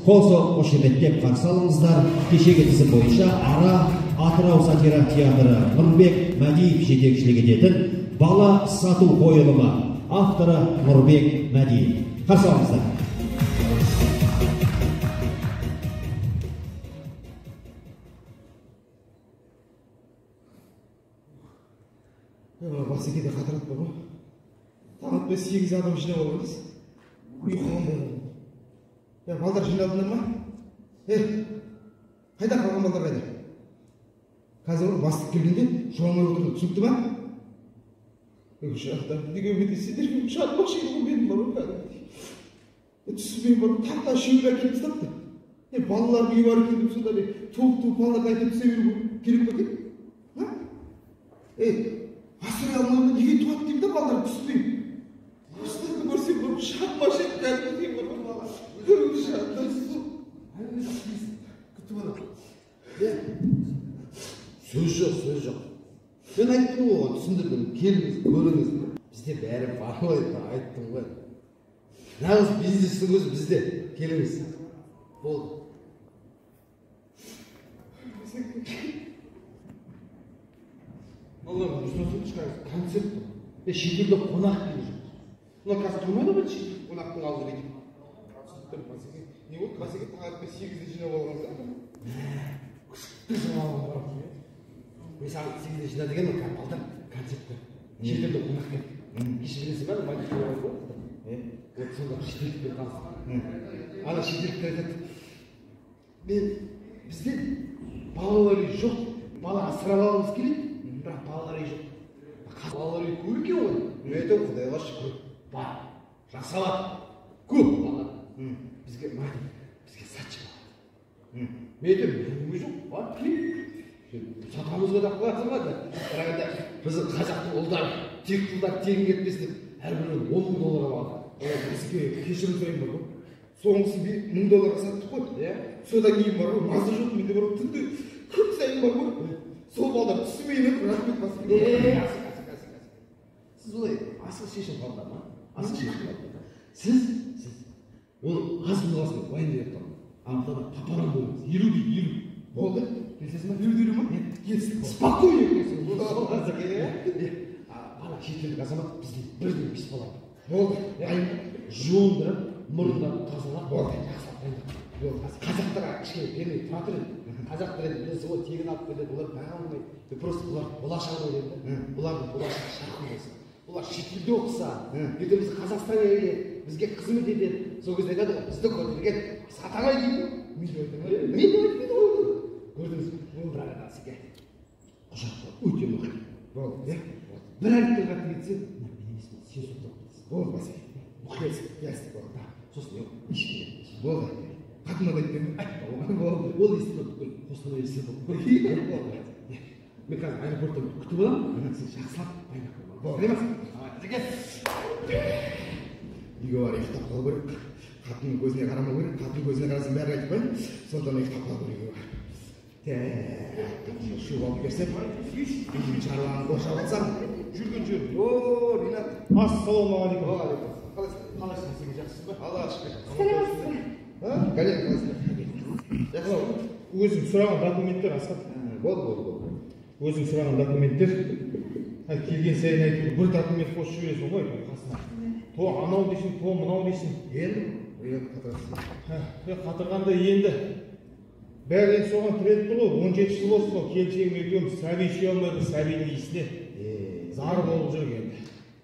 қол соғып қошеметтеп қарсы алыңыздар. Кешегі тізім бойынша Атырау сатира театры Нұрбек Мәдиев жетекшілік ететін Бала сату қойылымы. Авторы Нұрбек Мәдиев. Қарсы алыңыздар. Басекеде қатырат бар ғой. Тағат 8 адам жинап алғанбыз. Ұйқыған болған. Балдар жиналдыңдар ма? Қайда қалған балдар қайда? Қазір бастық келгенде жуамай отырды, түсінікті ма? Шақтар, неге өте сендерге шатпақшы келген менің бар ғой. Түсінбей бар, тақта шеуілі әкеліп тастапты. Балалар үйі бар екен деп сонда туып балаларды айтып түсе беру керек пе екен? Асырай алмаймын, неге туады деймін да балалар түспеймін. Осыларды көрсем бір шатпашы еді кәдімгі деймін бар бала. Шатпашы. Күтіп алам. Сөз жоқ. Мен айттым ғой, түсіндірдім, келіңіз, көріңіз. Бізде бәрі бар ғой, айттым ғой. Нағыз бизнестің өзі бізде, келіңіз. Болды. Аллах, үстіңіз шығарыз, концерт бұл. Шетелде қонақ келе жүр. Мына қазір тұрмайды бұл шетел қонақтың алды дейді. Не болды? Басеке тағатпен 8-де жинап алғаныздар. Күшікті жинап алғандар. Мен саған 8-де жина деген ол балдар концертті. Шетелде қонақ келді. Кеше білесің бе, майды көріп ғой. Вот сонда шетелдікпен таныстым. Ана шетелдіктер айтады. Бізде балалар үй жоқ. Бала асырап алғымыз келеді. Бірақ балалар үй жоқ. Балалар үй көп екен ғой. Мен айтамын, Құдайға шүкір. Бар, жасалады. Көп балалар. Бізге сатшы балады. Мен айтамын, неге жоқ? Бар, келіп. Сатамызға да қылатырмады. Бірақ енді біздің қазақтың ұлдары, тек ұлдар тегін кетпес деп, әрбірінен $10,000 алады. Бізге кешірім сұрайын бар ғой. Соңғысы $1,000 саттық қой. Содан кейін бар ғой, мазы жоқ менде бар ғой. Түнде күн сайын бар ғой. Сол балдар түсімейін, рахмет басып. Сіз олай асыл шешім қалдар ма? Асыл шешім қалдар. Сіз ол аз болғасын уайымдай ақталым. Амтада папарам болыңыз. 50-50. Болды? Келсесің ба? 50-50 ма? Келсің. Спокойно келсің. Бала шетелдік азамат біздің бірден піс болады. Болды. Жуындырып, мұрындарын тазалап. Болды. Қазақтарға кішкене бермей тұратыр еді. Қазақтар енді білесі ғой, тегін алып келеді, олар баға алмайды. Просто бұлар болашағы ойлайды. Бұлардың болашағы шарқын болсын. Бұлар шетелде оқыса, ертең біз Қазақстанға келеді, бізге қызмет етеді. Сол кезде айтады ғой, бізді көтерген сатамай дейді. Мен де айтпайды ғой. Көрдіңіз бе? Бірақ Атасыке құжатты өте мұқият. Болды. Бір әріптен қатты кетсе, мен есіме сен соттап кетесің. Болды басеке. Мұқиятсың. Ясты болды. Сосын ешкене. Болды. Қатыма да айтпаймын. Болды. Ол естіді бүкіл Қостанай естіді болды. Мен қазір аэропорттан күтіп аламын. Сен жақсылап дайындап қойма. Болды. Әзеке. Үйге бар, ұйықтап қалу керек. Қатынның көзіне қарамау керек. Қатынның көзіне қарасам бәрі айтпаймын. Сондықтан ұйықтап қалу керек. Шу алып берсем, үйдің шаруаны қоршап алсам, жүрген жер. Ринат. Ассалаумағалейкум. Қалайсың, сен жақсысың ба? Алла шүкір. Сәлеметсіз. Галер, қалайсың? Жақсы. Өзің сұраған документтер, Асқат. Болды. Өзің сұраған документтер. Келген сайын айтып, бір документ қосып жібересің ғой қасына. То анау дейсің, то мынау дейсің. Енді қатырасың. Қатырғанда енді. Бәрі соған тіретті ғой, 17 жыл болсын ғой, келіншегім екеуміз сәби сүйе алмайды, сәбидің иісіне. Зар болып жүр енді.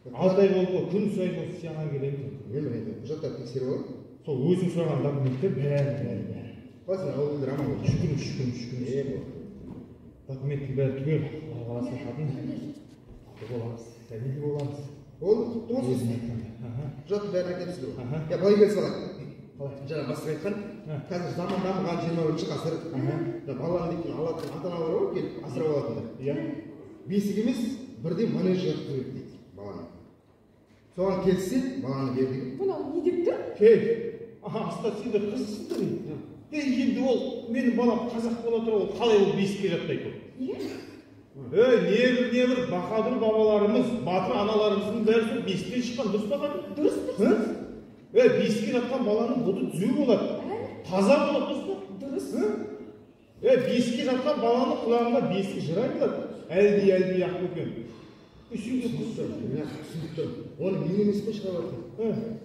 6 ай болды ғой, күн сайын осы сияған келемін. Енді құжаттар тексеріп алып. Сол өзің сұраған документтер бәрі. Басын ауылдар аман болды. Шүкір. Документтің бәрі түгел. Алғаласына қатын. Боламыз, сәбиді боламыз. Ол құтты болсын. Өзің айтқанда. Құжатты бәрін әкеліпсіздер ғой. Былай келіп салайық. Жаңа бастық айтқан, қазір заман дамыған 21-ші ғасыр. Баланы дейтін алатын ата-аналар ғой, келіп асырап алатындар. Бесік емес, бірде менеджер керек дейді баланы. Соған келсе, баланы бер деген. Мынау не деп тұр? Аста сендер қызсыңдар дейді. Енді ол менің балам қазақ бола тұра, ол қалай ол бесікке жатпайды ол? Небір баһадүр бабаларымыз, батыр аналарымыздың бәрі бесіктен шыққан, дұрыс па? Дұрыс. Бесікке жатқан баланың бұты түзеу болады. таза болады дұрыс. Бесікке жатқан баланы құлағына бесік жыр айтылады. Әлди ақ бөкен. Үшінші құстар, түсінікті. Оны мен емес пе шығарып жатыр?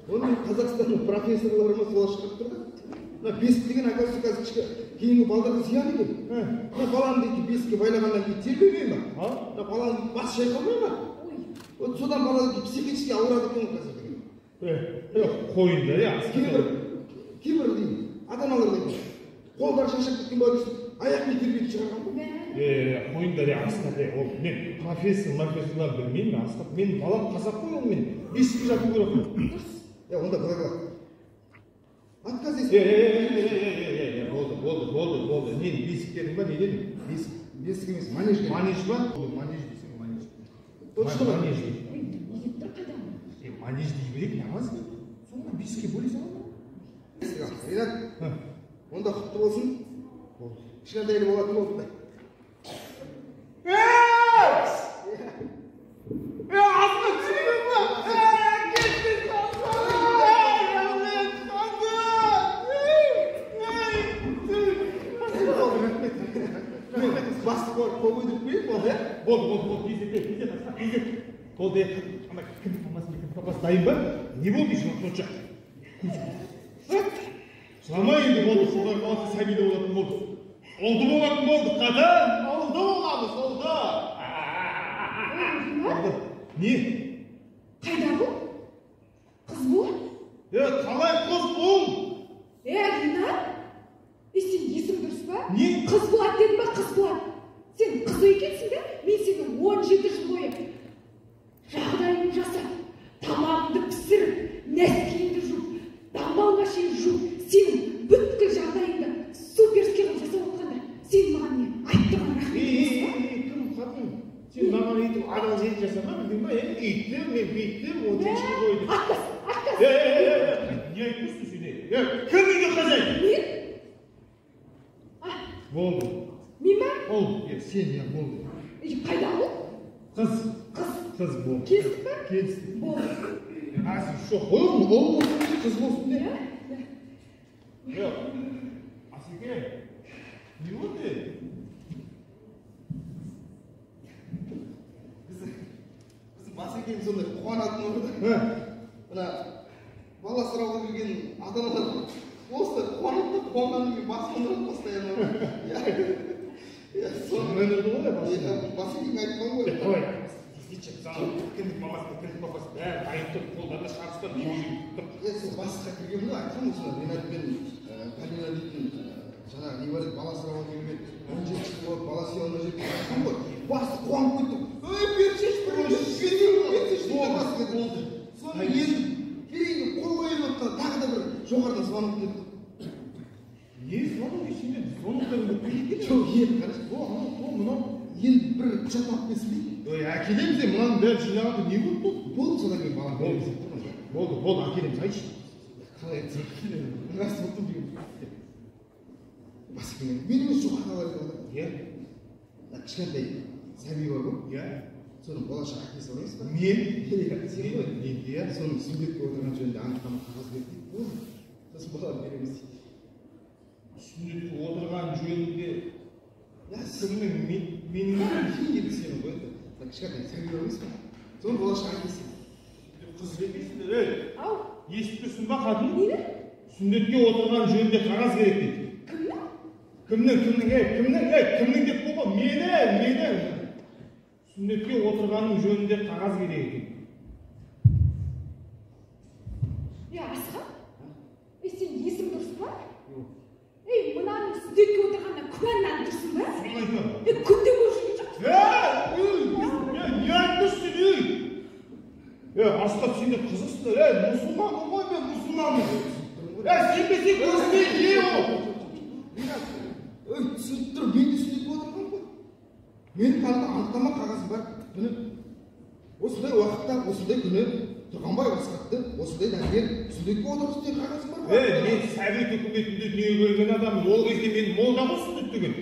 Оны Қазақстанның профессорларымыз солай шығарып тұрды. Бесік деген оказывается кейінгі балдарға зиян екен. Баланы дейді бесікке байлағаннан кейін тербемей ма? Баланың басы шайқалмай ма? Содан бала психически ауырады екен қазір. Қойындар, кейбір деймін, ата-аналар деймін. Қолдары шашып кеткен бала үшін аяқпен тербетіп шығарған ба? Қойындар, Асқар, мен профессорлар білмеймін, Асқар. Мен балам қазақ қой, ол мен бесікке жату керек қой. Онда былай қылады. Отказайсың. Болды. Мен бесіктерім ба, не дедім? Бесік емес, манеж. Манеж ба? Манеж десең, манеж. Манеж дейді. Манеж дей берек, намаз ба? Соңғы бесікке бөле салады ма? Ринат, онда құтты болсын. Кішкентайлы болатын болды. Асқар түсінген ба? Басты қол өйдіп қойып болды, Болды, болды, кім папасы дайын ба? Не болды дейсің, сонша? Жыламай енді болды, солар қаласы сәбиді болатын болды. Олды болатын болды, қадан? Олды боламыз, олды. Не? Қайда бұл? Қыз бұл? Қалай қыз бұл? Ринат? Сен есің дұрыс па? Не? Қыз болады дедің ба, қыз болады. Сен қыз екенсің бе? Мен сені 17 жыл бойы жағдайын жасап, тамағыңды пісіріп, нәскиіңді жуып, дамбалға шейін жуып, сенің бүткіл жағдайыңды суперский қылып жасап отқанда, сен маған не айттырған рахмет емес па? Кім қатын? Сен маған өйтіп адал жет жасама, білдің ба? Үйттім, мен бүйттім, 17 жыл бойы. Аттас! Не айтпайсың сен? Кім үйде қажайын? Мен? Болды. Мен ба? Сен, болды. Қайда бұл? Қыз болды. Келістік па? Келістік. Болды. Жоқ, ол қыз болсын де. Асеке, не болды? Біздің Басекең сондай қуанатын орды. Мына бала сұрауға келген ата-аналар осылай қуанғаннан кейін басы қондырады постоянно. Соның өнерді ғой, Басекең айтқан ғой. Қой, кіндік мамасы, кіндік папасы, бәрі дайын тұр, қолдарына шарыстар, Сол басқа кірген ғой, айтқан осыны, Ринат пен Полина дейтін жаңағы не бар еді, бала сұрауға келген 17 жыл болып бала сүйе алмай жүрген айтқан ғой. Басы қуанып кетті. Бершеш, соны енді керегі қол қойып отқан тағы да бір жоғарыдан звонок кетті. Звонок ішінде звоноктарын өтпейді? Жоқ, енді қарашы, мынау енді бір құжат алып келсін дейді. Әкелеміз де мынаның бәрі жинағанды не болды? Болды, содан кейін балам Болды, әкелеміз, айтшы. Қалай айтсам рас болды деген. Басекең мен емес жоғарылар деп отыр. Кішкентай сәби бар ғой. Соның болашақ әкесі ойлайсыз ба? Мен? Сен ғой. Соның сүндетке отырған жөнінде анықтама қағаз берді дейді. Болды. Сосын баланы береміз дейді. Сүндетке отырған жөнінде кімнің менің енді сені қойды. Кішкентай сәби бар емес па? Соның болашақ әкесі. Қыз бермейсіңдер, естіп тұрсың ба қатын? Сүндетке отырған жөнінде қағаз керек дейді. Кімнің деп болған? Мені. Сүндетке отырғаның жөнінде қағаз керек екен. Асқар, сен есің дұрыс па? Мынаның сүндетке отырғанда күмәннан тұрсың ба? Соны айтам. Күнде көріп жүрген жоқсың. Не айтпайсың? Асқар, сен де қызықсыңдар. Мұсылманмын ғой, мен мұсылманмын. Сенбесең көрсетейін, не ол? Түсініп тұр, мен де сүндетке отырған ғой. Менің анықтама қағазым бар. Осындай уақытта, осындай күні Тұрғанбай Асқарды, осындай дәрігер сүндетке отырғызды деген қағазым бар ғой. Мен сәбит үкіметінде дүние көрген адаммын. Ол кезде мен молда ғой сүндет деген.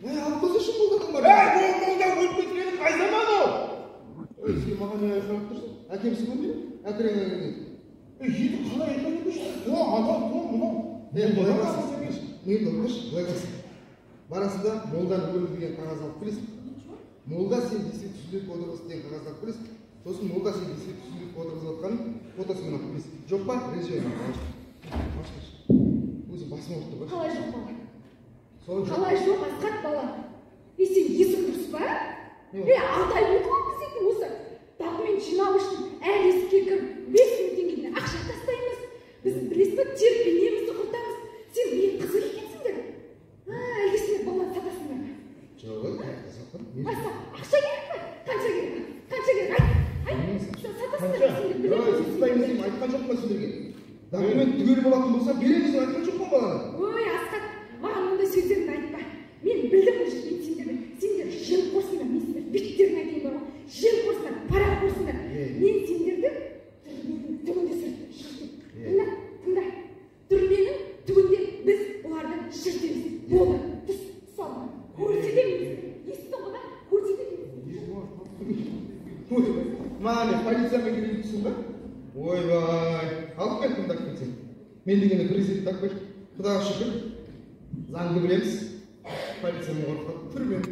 Ал біз үшін молдадан бар. Молда өлмейді менің қай заман ол? Сен маған не айтып тұрсың? Әкемсің ғой менің? Әкіреңе келген. Енді қалай айтқан емессің? Анау, мынау. Барасында молдан өлім деген қағаз алып келесің. Молда сен десек түсіндіріп отырғызып деген қағаз алып келесің. Сосын молда сен десек түсіндіріп отырғызып отқанын фотосымен алып келесің. Жоқ па? Режимі. Өзі басым ауыртты ба? Қалай жоқ бала? Қалай жоқ Асқат бала? Сен есің дұрыс па? Алтай өтіп біздің осы документ жинау үшін әр есікке кіріп 5 мың теңгеден ақша тастаймыз. Біз білесіз бе терпенемізді құртамыз. Сен ең қызық екенсіңдер. Әлгісіне бала сатасыңдар. Жоқ, ақша керек пе? Қанша керек? Қанша керек? Айт. Сатасыңдар. Сатпаймыз деймін, айтқан жоқ па сендерге? Документ түгел болатын болса береміз деп айтқан жоқ па баланы? Ой, Асқат, маған мұндай сөздерді айтпа. Мен білдім уже сендер жемқорсыңдар. Мен сендер беттерін айтайын бар ғой. Жемқорсыңдар, парақорсыңдар. Мен сендерді түрменің түбінде шіртемін. Тыңда. Түрменің түбінде біз бұларды шіртеміз. Болды. Түс салма. Көрсетеміз. Естің ғой да? Көрсетеміз. Маған полициямен келіп түсің ба? Ойбай, алып кеттім документін. Мен дегенде президент документ. Құдайға шүкір. Заңды білеміз. Полициямен қорқып түрмен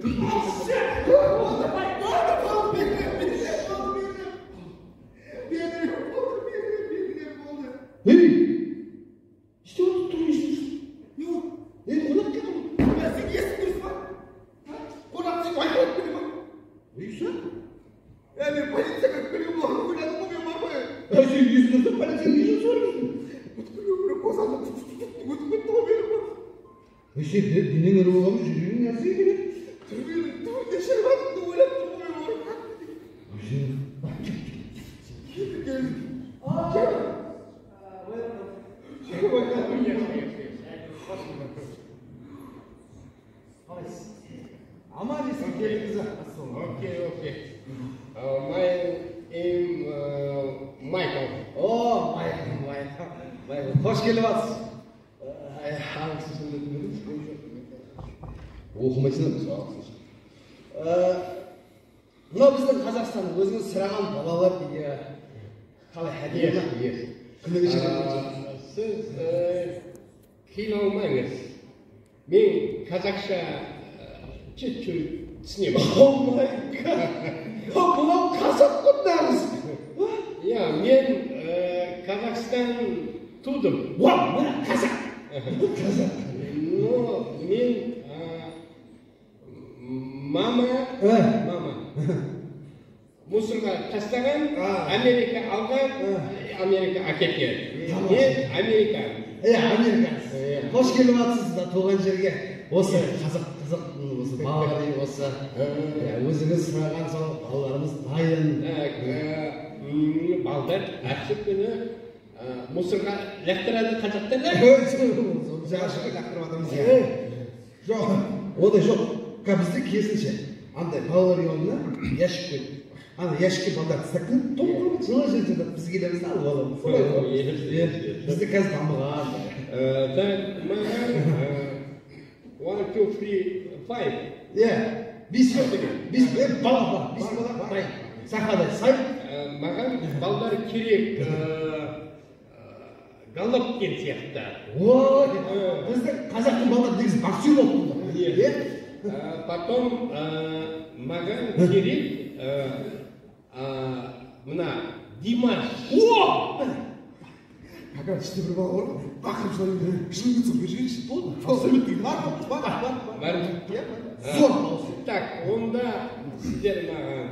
Денең ұрып алған жүрегің нәрсе керек. Түрменің шырбатымды ойлап тұрмай Okay. My name Michael. Oh, Michael. Hoş geldiniz. Оқымайсың ба? Мынау біздің Қазақстан өзіңіз сұраған балалар деген қалай хәдия ма? Күніге Сіз қиналмаңыз. Мен қазақша чуть-чуть түсінемін. Мынау қазақ қой нағыз. Иә, мен Қазақстан тудым. Мына қазақ. Но мен мама мусорға тастаған, Америка алған, Америка әкеткен. Мен Американ. Американ. Қош келіп жатсыз да туған жерге. Осы қазақ осы балалар осы өзіңіз сұраған соң балаларымыз дайын. Балдар әкшіп күні мусорға лақтырады қазақтар да. Жағашығы лақтырып атамыз. Жоқ, ондай жоқ. Бізде керісінше андай балалар үйіне ящик қойды. Ана ящикке балдар тастап келіп, толық жылы жерде біз келеміз да алып аламыз. Бізде қазір дамыған. Так, маған 1, 2, 3, 5. Бес бала дайын. Сақадай сай. Маған балдар керек Головкин сияқты. Біздің қазақтың балдар негізі боксер болып тұр. Потом маған керек мына Димаш. Как іште бір бала бар, бақырып жылай жын күтсін бір жерінші болды. Абсолютный бар. Так, онда сіздер маған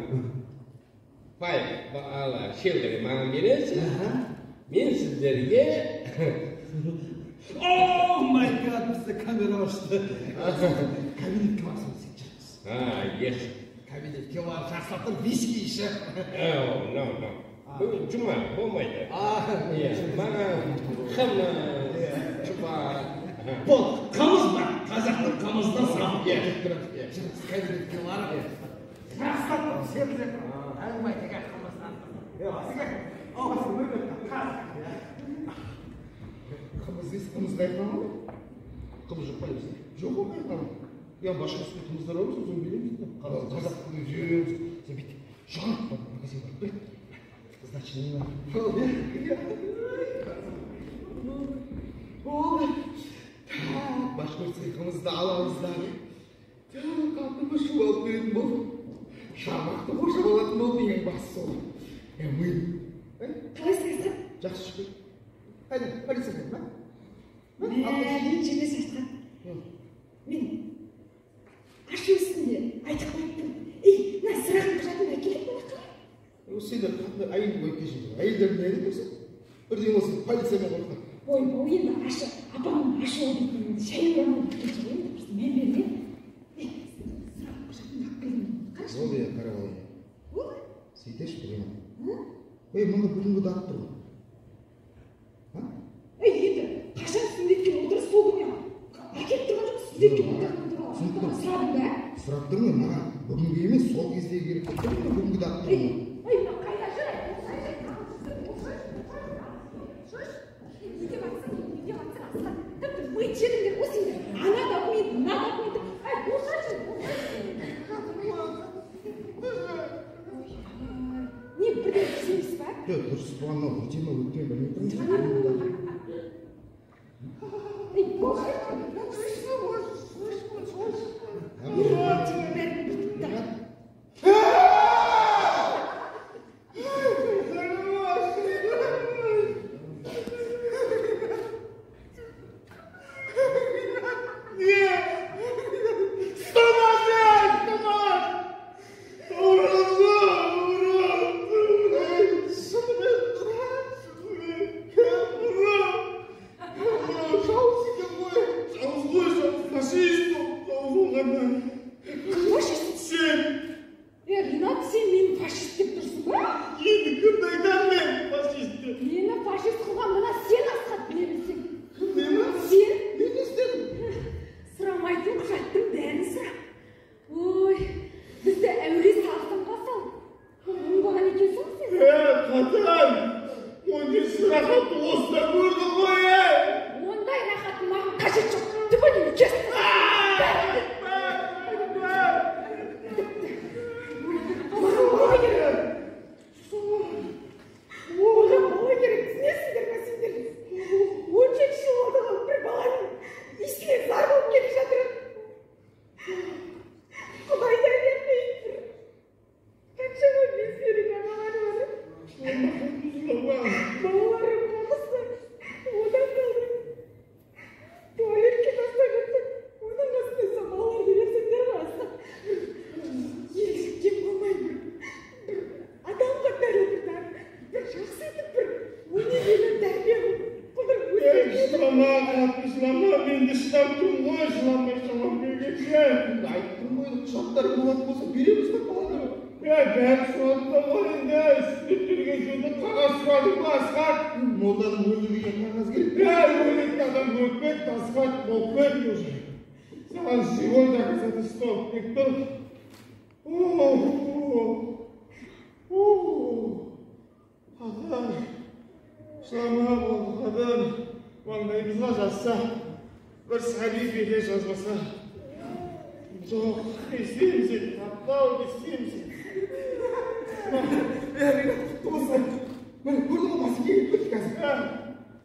5 бала шелдері маған бересіз. Мен сіздерге О май гад, бізде камера ашты. Кабинетке барсам сен жатсыз. Yes. Кабинетке барып жақсылап виски ішіп. No. Бұл жұма болмайды. Маған қымыз, шұбар. Бол, қымыз бар. Қазақтың қымыздан сабық кетіп тұрады. Кабинетке барып. Жақсылап серілеп. Әңгімайтеге қымыздан. Қымызды айтқан ғой? Қымыз жоқ па емес? Жоқ ғой айтқан. Башқа үстіне қымыздар аламыз, соны береміз. Қазақтың жүйеміз. Сен бүйт. Жағанып бар, магазин бар. Бір. Значит, не надо. Башқұрт сыйқымызды аламыздар. Қатымы шу алып беретін бол. Шамақты қошап алатын бол деген басы сол. Ми. Қалай сайсың? Жақсы шүкір. Қайда, полиция қайда, ма? Мен жеме сайсың. Мен ашу үстінде айтып қойыптым. Мына сұрағын құжатын әкеліп мені қалай? Сендер қатындар әйел бойы кешін. Әйелдердің не айтып көрсін? Бірден болсын, полициямен қорққан. Ой, енді ашы, апамның ашы ол дейтін шай орамын кетіп енді просто мен бермеймін. Сұрағын құжатын әкеліп қарашы. Ол иә, қарап алайын. Ол? Сөйтеші бірген. Мұнда бүгінгі дағып тұр ғой. Енді қашан сүндеткен отырыс сол күні әкеліп тұрған жоқ сүндеткен отырған сұрадың ба? Сұрап тұрмын, маған бүгінгі емес, сол кездегі керек болып тұр, бүгінгі дағып тұр. Ой, қайда жүр? Неге батсың? Тіпті бұйт жеріңдер осыңдар. Ана документ, мына документ. Оқайшы. Не, бірден түсінесіз ба? Дұрыс болғаннан өте ме өтпей білмей тұрмын.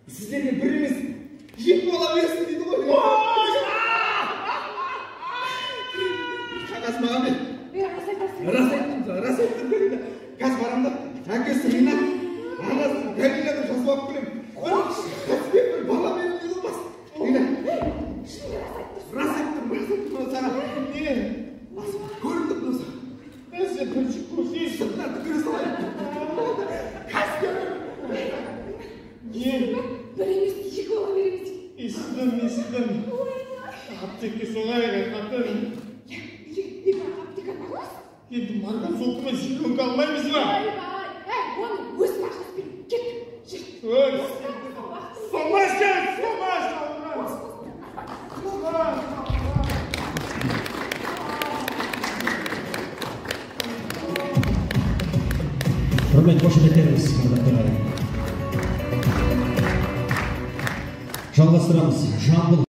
Сіздерге бір емес, ет бола берсін дейді ғой. Қағаз маған бер. Рас айттым. Қазір барамын да, әкесі Рина, анасы Галинаны жазып алып келемін. Қасбек бір бала беріп дейді ғой бас. Рина. Рас айттым саған. Не? Көрінді бұл саған. Әсі бірінші көрсейсің. Сыртына түкіре салайын. Қасбек. Бір емес, екі бола береміз. Естідім. Аптекке солайық айтқанды. Аптека аласыз? Енді маркан соққымен зеленка алмаймыз ба? Оны өз ақшаспен кеттік. Салмаш! Құрмет қошеметтеріңіз, құрметті жалғастырамыз. Жамбыл